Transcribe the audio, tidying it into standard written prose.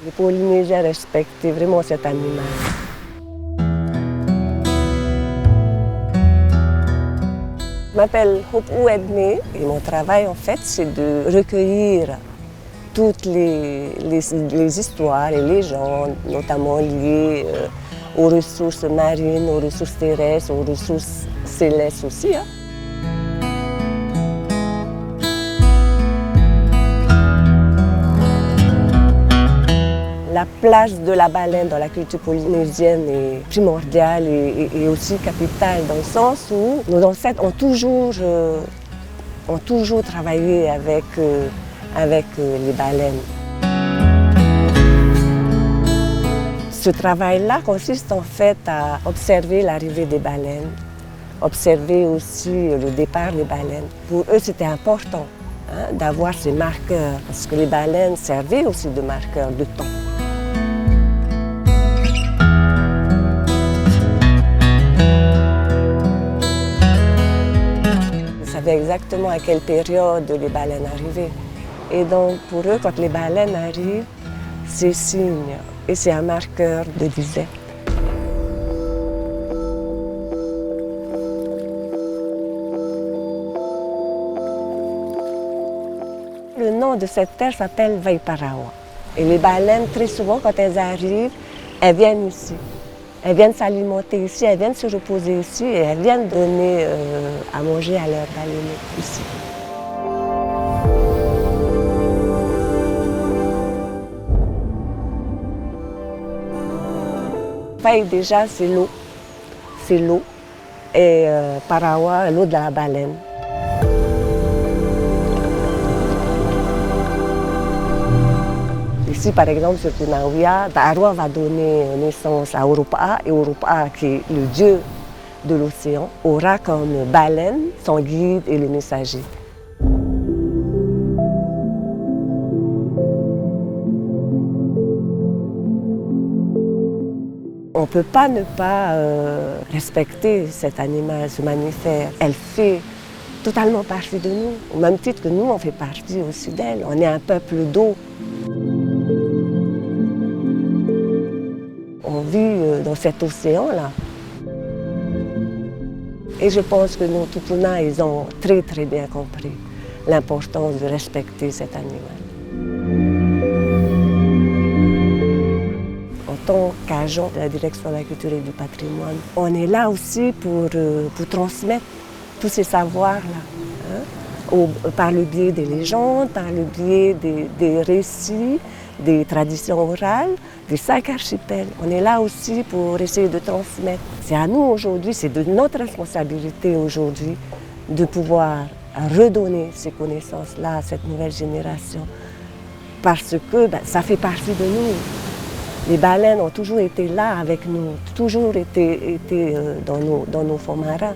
Les Polynésiens respectaient vraiment cet animal. Je m'appelle Hope Ouedne et mon travail en fait c'est de recueillir toutes les histoires et légendes, notamment liées aux ressources marines, aux ressources terrestres, aux ressources célestes aussi. La place de la baleine dans la culture polynésienne est primordiale et aussi capitale dans le sens où nos ancêtres ont toujours travaillé avec les baleines. Ce travail-là consiste en fait à observer l'arrivée des baleines, observer aussi le départ des baleines. Pour eux, c'était important d'avoir ces marqueurs parce que les baleines servaient aussi de marqueurs de temps. Ils savaient exactement à quelle période les baleines arrivaient. Et donc, pour eux, quand les baleines arrivent, c'est signe et c'est un marqueur de disette. Le nom de cette terre s'appelle Vaiparawa. Et les baleines, très souvent, quand elles arrivent, elles viennent ici. Elles viennent s'alimenter ici, elles viennent se reposer ici et elles viennent donner à manger à leurs baleiniers ici. Vai déjà, c'est l'eau. C'est l'eau. Et Parawa, l'eau de la baleine. Ici, par exemple, sur Punaouia, Parawa va donner naissance à Oropa'a, et Oropa'a, qui est le dieu de l'océan, aura comme baleine son guide et le messager. On ne peut pas ne pas respecter cet animal, ce mammifère. Elle fait totalement partie de nous, au même titre que nous, on fait partie aussi d'elle. On est un peuple d'eau. On vit dans cet océan-là. Et je pense que nos Tupunas, ils ont très très bien compris l'importance de respecter cet animal. En tant qu'agent de la direction de la culture et du patrimoine, on est là aussi pour transmettre tous ces savoirs-là, par le biais des légendes, par le biais des récits, des traditions orales, des 5 archipels. On est là aussi pour essayer de transmettre. C'est à nous aujourd'hui, c'est de notre responsabilité aujourd'hui de pouvoir redonner ces connaissances-là à cette nouvelle génération. Parce que ça fait partie de nous. Les baleines ont toujours été là avec nous, toujours été dans nos fonds marins.